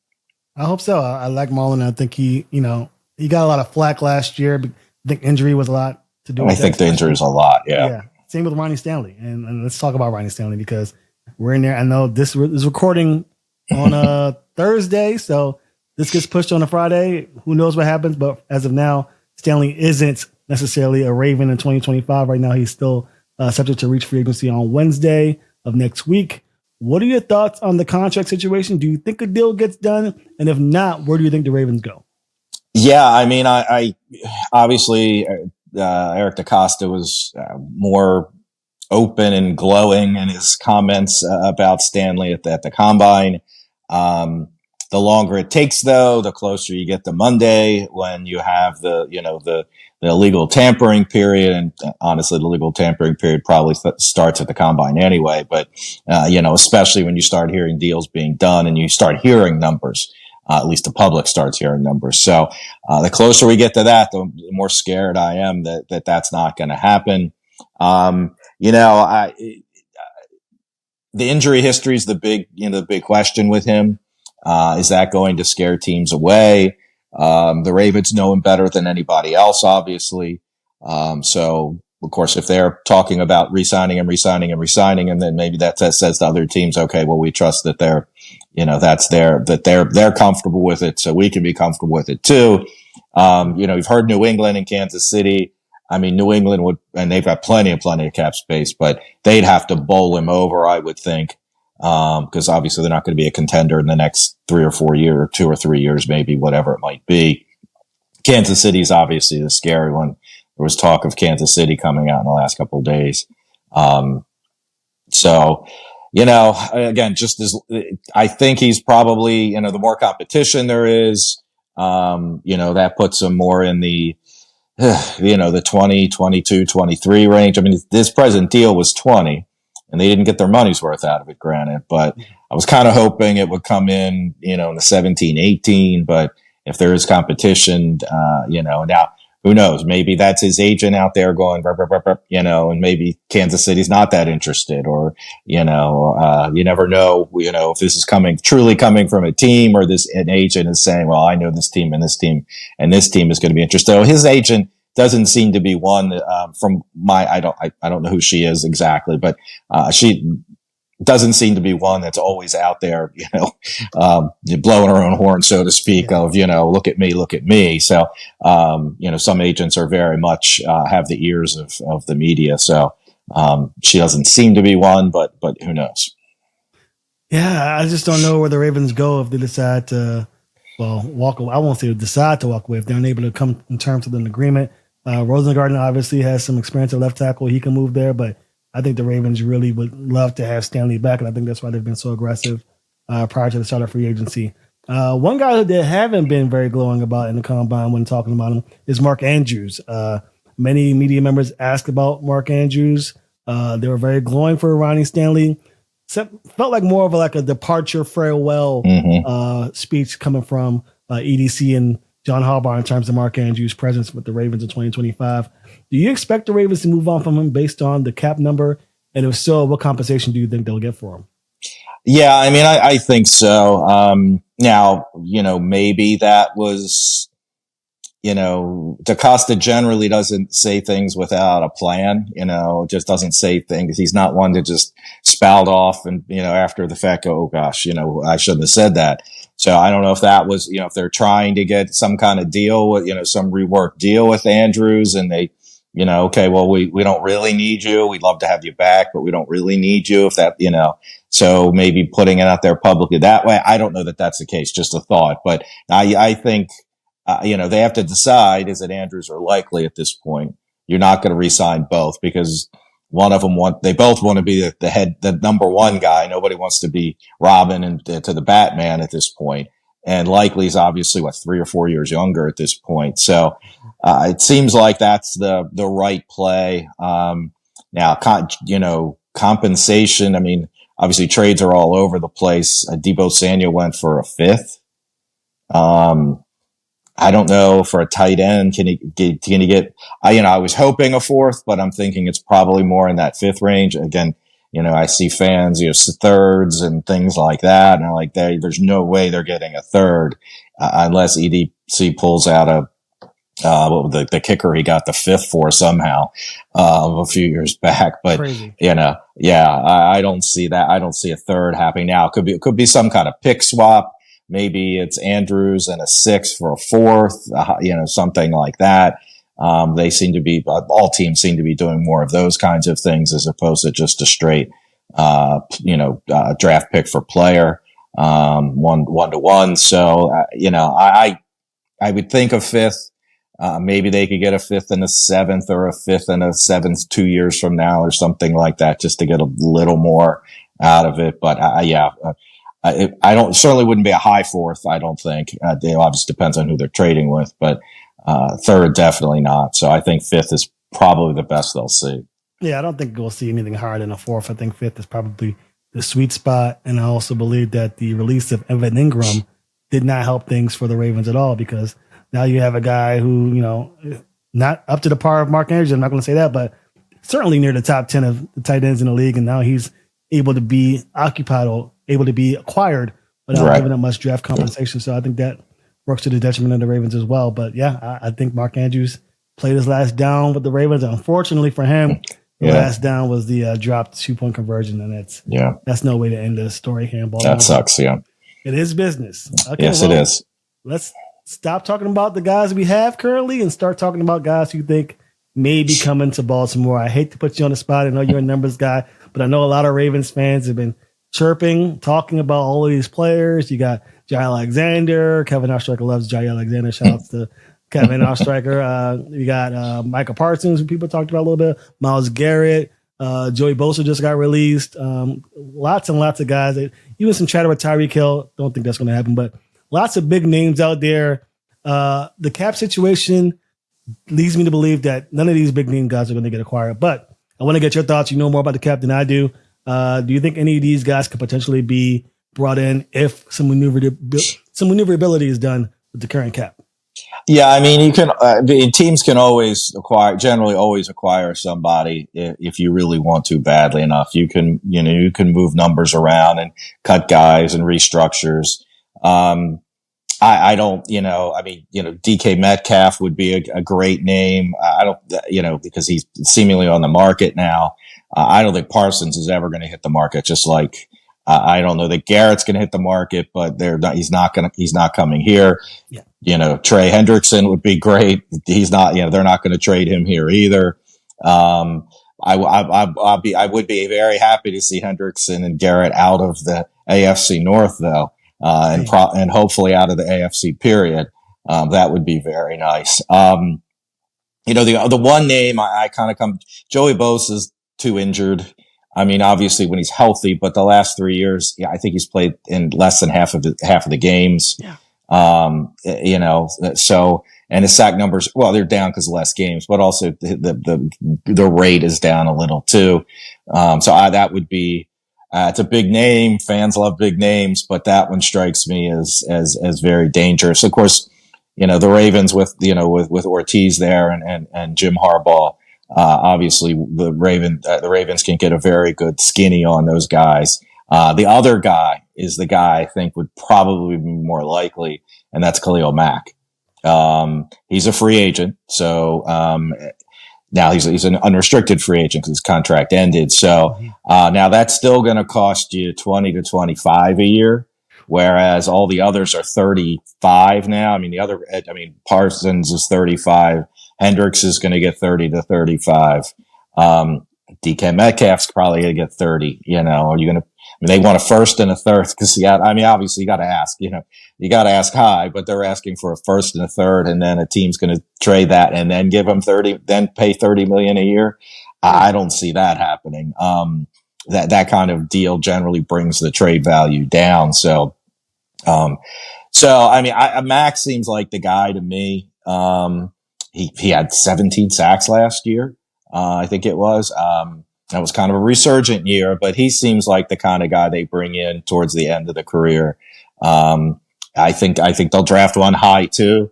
I hope so. I like Marlon. I think he got a lot of flack last year. I think injury was a lot to do with I think the injury is a lot. Yeah. Same with Ronnie Stanley. And let's talk about Ronnie Stanley because we're in there. I know this is recording on a Thursday, so this gets pushed on a Friday. Who knows what happens? But as of now, Stanley isn't necessarily a Raven in 2025. Right now, he's still subject to reach free agency on Wednesday of next week. What are your thoughts on the contract situation? Do you think a deal gets done? And if not, where do you think the Ravens go? Yeah, I mean, I obviously Eric DaCosta was more open and glowing in his comments about Stanley at the combine. The longer it takes, though, the closer you get to Monday when you have the illegal tampering period. And honestly, the legal tampering period probably starts at the combine anyway. But, especially when you start hearing deals being done and you start hearing numbers, at least the public starts hearing numbers. So, the closer we get to that, the more scared I am that that's not going to happen. The injury history is the big question with him. Is that going to scare teams away? The Ravens know him better than anybody else, obviously. So of course, if they're talking about re-signing him, and then maybe that says to other teams, okay, well, we trust that they're comfortable with it. So we can be comfortable with it too. You've heard New England and Kansas City. I mean, New England would, and they've got plenty of cap space, but they'd have to bowl him over, I would think. Because obviously they're not going to be a contender in the next 3 or 4 years, or 2 or 3 years, maybe, whatever it might be. Kansas City is obviously the scary one. There was talk of Kansas City coming out in the last couple of days. Again, just as I think he's probably, the more competition there is, that puts him more in the 20, 22, 23 range. I mean, this present deal was 20. And they didn't get their money's worth out of it, granted. But I was kind of hoping it would come in, in the 17, 18. But if there is competition, now who knows? Maybe that's his agent out there going, and maybe Kansas City's not that interested, or, you never know, if this is truly coming from a team, or an agent is saying, well, I know this team and this team and this team is going to be interested. So his agent doesn't seem to be one from I don't know who she is exactly, but she doesn't seem to be one that's always out there, blowing her own horn, so to speak, of, look at me. So, some agents are very much have the ears of the media. So she doesn't seem to be one, but who knows? Yeah, I just don't know where the Ravens go if they decide to, walk away. I won't say decide to walk away if they're unable to come in terms of an agreement. Rosengarten obviously has some experience at left tackle. He can move there, but I think the Ravens really would love to have Stanley back, and I think that's why they've been so aggressive prior to the start of free agency. One guy that they haven't been very glowing about in the combine when talking about him is Mark Andrews. Many media members asked about Mark Andrews. They were very glowing for Ronnie Stanley. Felt like more of a departure farewell speech coming from EDC and John Harbaugh in terms of Mark Andrews' presence with the Ravens in 2025. Do you expect the Ravens to move on from him based on the cap number? And if so, what compensation do you think they'll get for him? Yeah, I mean, I think so. Now, maybe that was, DaCosta generally doesn't say things without a plan, just doesn't say things. He's not one to just spout off and, after the fact, go, oh gosh, I shouldn't have said that. So I don't know if that was, if they're trying to get some kind of deal with, some reworked deal with Andrews, and they, okay, well, we don't really need you. We'd love to have you back, but we don't really need you, if that, so maybe putting it out there publicly that way. I don't know that that's the case, just a thought, but I think, they have to decide, is it Andrews or Likely at this point? You're not going to re-sign both, because one of them they both want to be the number one guy. Nobody wants to be Robin and to the Batman at this point. and Likely's obviously 3 or 4 years younger at this point. So it seems like that's the right play. Now, compensation. I mean, obviously trades are all over the place. Deebo Samuel went for a 5th. I don't know for a tight end. Can he get? I was hoping a 4th, but I'm thinking it's probably more in that 5th range. Again, I see fans, 3rds and things like that, and I'm like, there's no way they're getting a 3rd unless EDC pulls out the kicker he got the 5th for somehow a few years back. But Crazy. I don't see that. I don't see a 3rd happening now. It could be some kind of pick swap. Maybe it's Andrews and a 6th for a 4th, something like that. They seem to be, all teams seem to be doing more of those kinds of things as opposed to just a straight, draft pick for player, 1-to-1. So, I would think a 5th. Maybe they could get a 5th and a 7th, or a 5th and a 7th 2 years from now, or something like that, just to get a little more out of it. But certainly wouldn't be a high 4th. I don't think. It obviously depends on who they're trading with, but 3rd definitely not. So I think 5th is probably the best they'll see. Yeah, I don't think we'll see anything higher than a 4th. I think 5th is probably the sweet spot, and I also believe that the release of Evan Ingram did not help things for the Ravens at all, because now you have a guy who, not up to the par of Mark Andrews. I'm not going to say that, but certainly near the top 10 of the tight ends in the league. And now he's able to be occupied or able to be acquired without giving up much draft compensation. So I think that works to the detriment of the Ravens as well. But yeah, I think Mark Andrews played his last down with the Ravens. Unfortunately for him, the last down was the dropped 2-point conversion. And that's no way to end the story here in Baltimore. That sucks. Yeah. It is business. Okay, yes, it is. Let's stop talking about the guys we have currently and start talking about guys who think may be coming to Baltimore. I hate to put you on the spot. I know you're a numbers guy, but I know a lot of Ravens fans have been chirping, talking about all of these players. You got Jai Alexander. Kevin Oestreicher loves Jai Alexander. Shout out to Kevin Oestreicher. You got Micah Parsons, who people talked about a little bit. Myles Garrett. Joey Bosa just got released. Lots and lots of guys. Even some chatter with Tyreek Hill. Don't think that's going to happen, but lots of big names out there. The cap situation leads me to believe that none of these big name guys are going to get acquired. But I want to get your thoughts. You know more about the cap than I do. Do you think any of these guys could potentially be brought in if some maneuverability is done with the current cap? Yeah, I mean, teams can generally always acquire somebody if you really want to badly enough. You can move numbers around and cut guys and restructures. I don't, DK Metcalf would be a great name. I don't, because he's seemingly on the market now. I don't think Parsons is ever going to hit the market. Just like, I don't know that Garrett's going to hit the market, but he's not coming here. Yeah. Trey Hendrickson would be great. He's not, they're not going to trade him here either. I would be very happy to see Hendrickson and Garrett out of the AFC North though. And hopefully out of the AFC period. That would be very nice. The one name I kind of Joey Bosa's too injured. I mean, obviously when he's healthy, but the last 3 years, I think he's played in less than half of the games. Yeah. So, and his sack numbers, well, they're down because of less games, but also the rate is down a little too. That would be, it's a big name. Fans love big names, but that one strikes me as very dangerous. Of course, the Ravens with Ortiz there and Jim Harbaugh. Obviously the Ravens can get a very good skinny on those guys. The other guy is the guy I think would probably be more likely, and that's Khalil Mack. He's a free agent. So, now he's an unrestricted free agent because his contract ended. So, now that's still going to cost you 20 to 25 a year, whereas all the others are 35 now. I mean, Parsons is 35. Hendricks is going to get 30 to 35. DK Metcalf's probably going to get 30, are you going to, they want a first and a third because obviously you got to ask, you got to ask high, but they're asking for a first and a third, and then a team's going to trade that and then give them 30, then pay 30 million a year. I don't see that happening. That kind of deal generally brings the trade value down. So So, I mean, Max seems like the guy to me. He had 17 sacks last year. I think it was. That was kind of a resurgent year, but he seems like the kind of guy they bring in towards the end of the career. I think they'll draft one high too.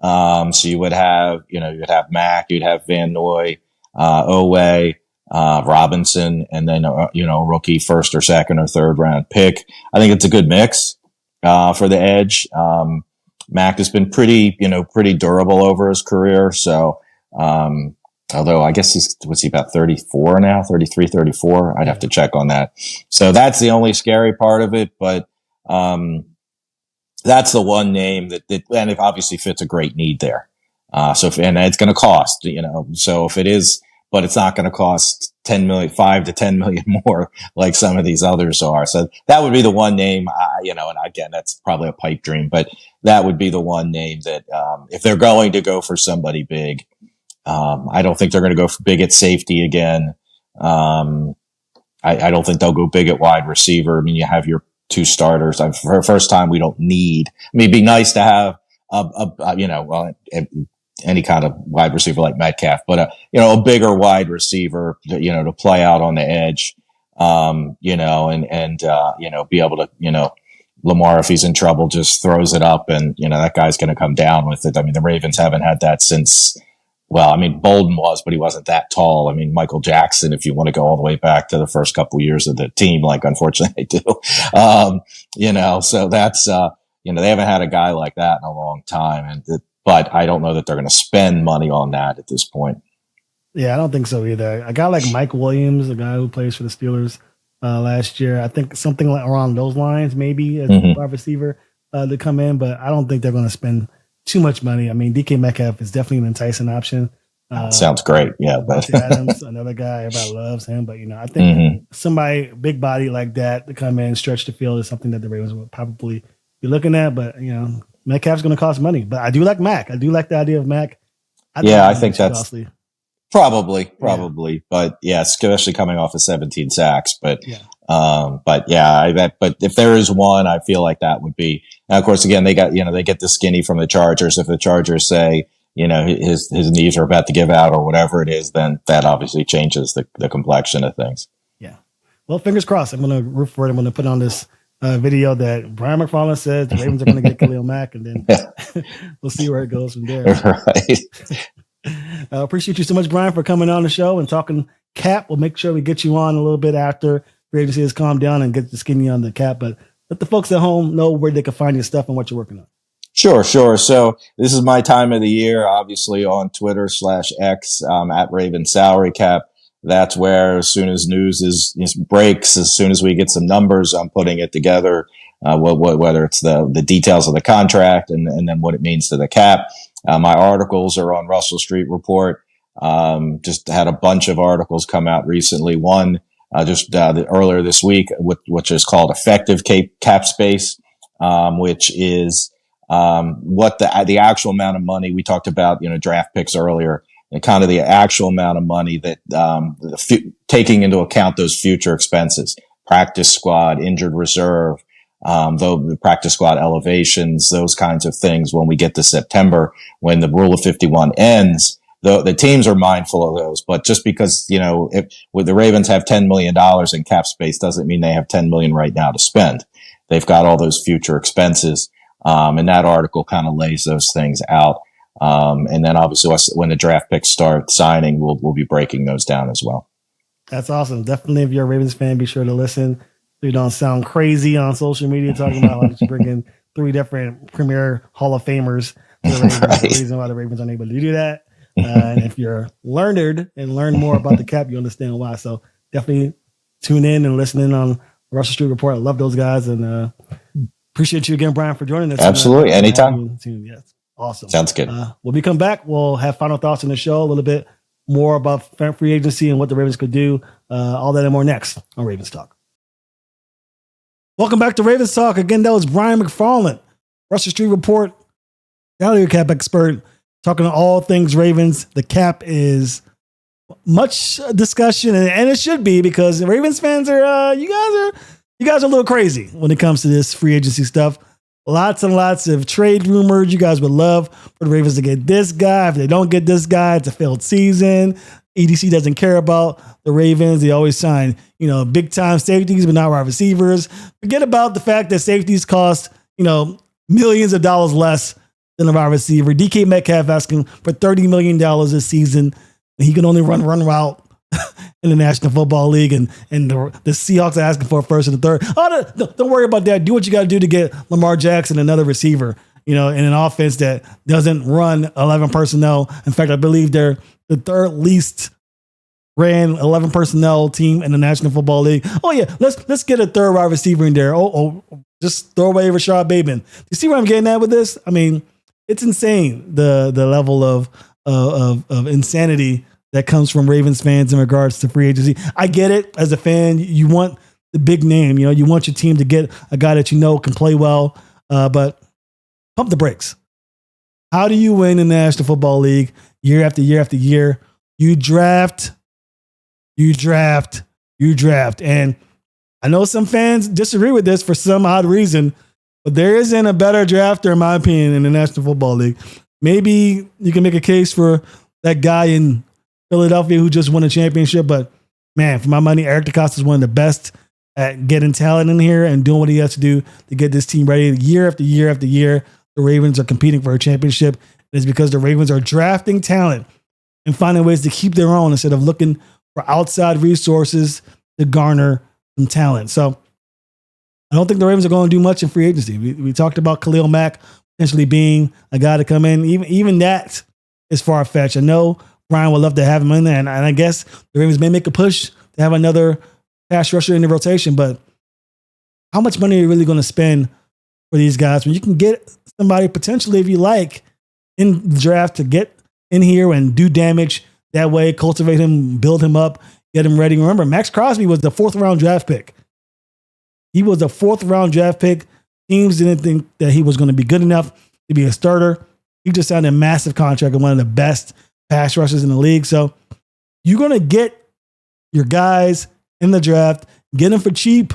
So you'd have Mack, you'd have Van Noy, Owe, Robinson, and then, rookie first or second or third round pick. I think it's a good mix, for the edge. Mack has been pretty durable over his career. So, although I guess was he about 34 now, 33, 34? I'd have to check on that. So that's the only scary part of it. But, that's the one name that and it obviously fits a great need there. And it's going to cost, so if it is, but it's not going to cost 10 million, 5 to 10 million more like some of these others are. So that would be the one name, and again, that's probably a pipe dream, but that would be the one name that, if they're going to go for somebody big, I don't think they're going to go for big at safety again. I don't think they'll go big at wide receiver. I mean, you have your two starters. For the first time, we don't need. I mean, it'd be nice to have any kind of wide receiver like Metcalf, but a bigger wide receiver, to play out on the edge, and be able to, Lamar, if he's in trouble, just throws it up, and that guy's going to come down with it. I mean, the Ravens haven't had that since. Well, I mean, Bolden was, but he wasn't that tall. I mean, Michael Jackson, if you want to go all the way back to the first couple of years of the team, like unfortunately they do, so that's, they haven't had a guy like that in a long time. But I don't know that they're going to spend money on that at this point. Yeah, I don't think so either. A guy like Mike Williams, a guy who plays for the Steelers last year, I think something like around those lines, maybe as a wide receiver to come in, but I don't think they're going to spend too much money. I mean, DK Metcalf is definitely an enticing option. Sounds great. Yeah. But Adams, another guy, everybody loves him. But, I think somebody big body like that to come in, stretch the field is something that the Ravens would probably be looking at. But, Metcalf's going to cost money. But I do like Mac. I do like the idea of Mac. I think that's costly. Probably. Yeah. But yeah, especially coming off of 17 sacks. But if there is one, I feel like that would be. Now, of course, again, they get the skinny from the Chargers. If the Chargers say, his knees are about to give out or whatever it is, then that obviously changes the complexion of things. Yeah. Well, fingers crossed. I'm going to root for it. I'm going to put on this video that Brian McFarland says the Ravens are going to get Khalil Mack, and then we'll see where it goes from there. Right. I appreciate you so much, Brian, for coming on the show and talking cap. We'll make sure we get you on a little bit after free agency has calmed down and get the skinny on the cap. But let the folks at home know where they can find your stuff and what you're working on. Sure. So this is my time of the year, obviously on Twitter /X, at Raven Salary Cap. That's where, as soon as news breaks, as soon as we get some numbers, I'm putting it together, whether it's the details of the contract and then what it means to the cap. My articles are on Russell Street Report. Just had a bunch of articles come out recently. One, earlier this week, which is called Effective Cap Space, which is, what the actual amount of money we talked about, draft picks earlier, and kind of the actual amount of money that, taking into account those future expenses, practice squad, injured reserve, the practice squad elevations, those kinds of things. When we get to September, when the rule of 51 ends, the teams are mindful of those, but just because, if the Ravens have $10 million in cap space doesn't mean they have $10 million right now to spend. They've got all those future expenses. And that article kind of lays those things out. And then obviously when the draft picks start signing, we'll be breaking those down as well. That's awesome. Definitely, if you're a Ravens fan, be sure to listen. So you don't sound crazy on social media talking about why you bring in 3 different premier Hall of Famers to the Ravens. Right. The reason why the Ravens aren't able to do that. And if you're learned and learn more about the cap, you understand why. So definitely tune in and listen in on Russell Street Report. I love those guys, and appreciate you again, Brian, for joining us. Absolutely. Anytime. Yes. Awesome. Sounds good. When we come back, we'll have final thoughts on the show, a little bit more about free agency and what the Ravens could do. All that and more next on Ravens Talk. Welcome back to Ravens Talk. Again, that was Brian McFarland, Russell Street Report, salary cap expert, talking to all things Ravens. The cap is much discussion, and it should be, because the Ravens fans are, you guys are a little crazy when it comes to this free agency stuff. Lots and lots of trade rumors. You guys would love for the Ravens to get this guy. If they don't get this guy, it's a failed season. EDC doesn't care about the Ravens. They always sign, big time safeties, but not wide receivers. Forget about the fact that safeties cost, millions of dollars less than a wide receiver. DK Metcalf asking for $30 million this season. And he can only run route in the National Football League. And the Seahawks are asking for a first and a third. Oh, don't worry about that. Do what you got to do to get Lamar Jackson, another receiver, in an offense that doesn't run 11 personnel. In fact, I believe they're the third least ran 11 personnel team in the National Football League. Oh yeah, let's get a third wide receiver in there. Just throw away Rashod Bateman. You see where I'm getting at with this? I mean, it's insane the level of insanity that comes from Ravens fans in regards to free agency. I get it. As a fan, you want the big name. You want your team to get a guy that can play well. But pump the brakes. How do you win in the National Football League year after year after year? You draft. And I know some fans disagree with this for some odd reason, but there isn't a better drafter, in my opinion, in the National Football League. Maybe you can make a case for that guy in Philadelphia who just won a championship, but man, for my money, Eric DeCosta is one of the best at getting talent in here and doing what he has to do to get this team ready year after year after year. The Ravens are competing for a championship. It's because the Ravens are drafting talent and finding ways to keep their own instead of looking for outside resources to garner some talent. So I don't think the Ravens are going to do much in free agency. We talked about Khalil Mack potentially being a guy to come in. Even that is far-fetched. I know Brian would love to have him in there, and I guess the Ravens may make a push to have another pass rusher in the rotation, but how much money are you really going to spend for these guys when you can get somebody potentially, if you like, in the draft to get in here and do damage that way, cultivate him, build him up, get him ready. Remember, Max Crosby was the 4th round draft pick. He was a 4th round draft pick. Teams didn't think that he was going to be good enough to be a starter. He just signed a massive contract and one of the best pass rushers in the league. So you're going to get your guys in the draft, get them for cheap,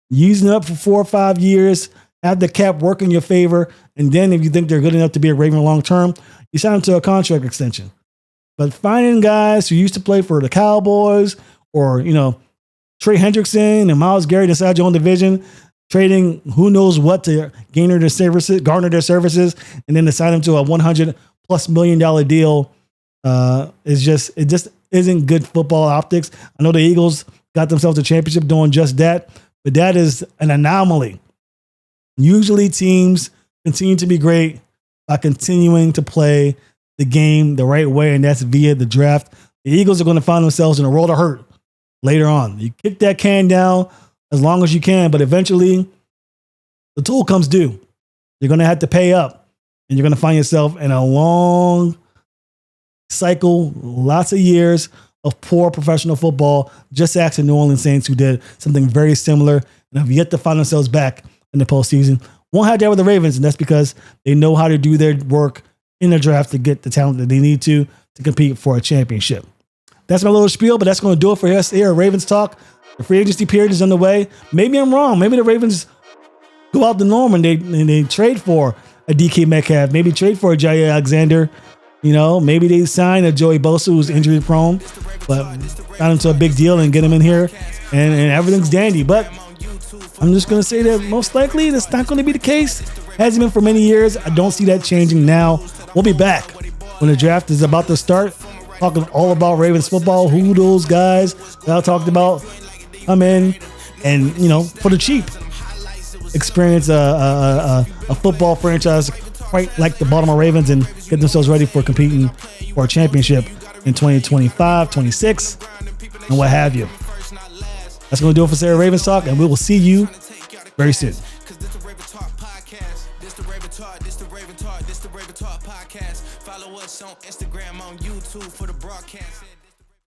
use them up for 4 or 5 years, have the cap work in your favor, and then if you think they're good enough to be a Raven long term, you sign them to a contract extension. But finding guys who used to play for the Cowboys or, Trey Hendrickson and Myles Garrett inside your own division, trading who knows what to garner their services, and then to sign them to a $100+ million deal, it just isn't good football optics. I know the Eagles got themselves a championship doing just that, but that is an anomaly. Usually teams continue to be great by continuing to play the game the right way, and that's via the draft. The Eagles are going to find themselves in a world of hurt later on. You kick that can down as long as you can, but eventually the tool comes due. You're going to have to pay up, and you're going to find yourself in a long cycle, lots of years of poor professional football. Just ask the New Orleans Saints, who did something very similar and have yet to find themselves back in the postseason. Won't have that with the Ravens, and that's because they know how to do their work in the draft to get the talent that they need to compete for a championship. That's my little spiel, but that's going to do it for us here at Ravens Talk. The free agency period is underway. Maybe I'm wrong. Maybe the Ravens go out the norm and they trade for a DK Metcalf. Maybe trade for a Jair Alexander. Maybe they sign a Joey Bosa who's injury prone, but sign him to a big deal and get him in here, and everything's dandy. But I'm just going to say that most likely that's not going to be the case. Hasn't been for many years. I don't see that changing now. We'll be back when the draft is about to start, talking all about Ravens football, who those guys that I talked about come in and, for the cheap, experience a football franchise quite like the Baltimore Ravens and get themselves ready for competing for a championship in 2025, 26, and what have you. That's going to do it for Sarah Ravens Talk, and we will see you very soon. Follow us on Instagram, on YouTube for the broadcast.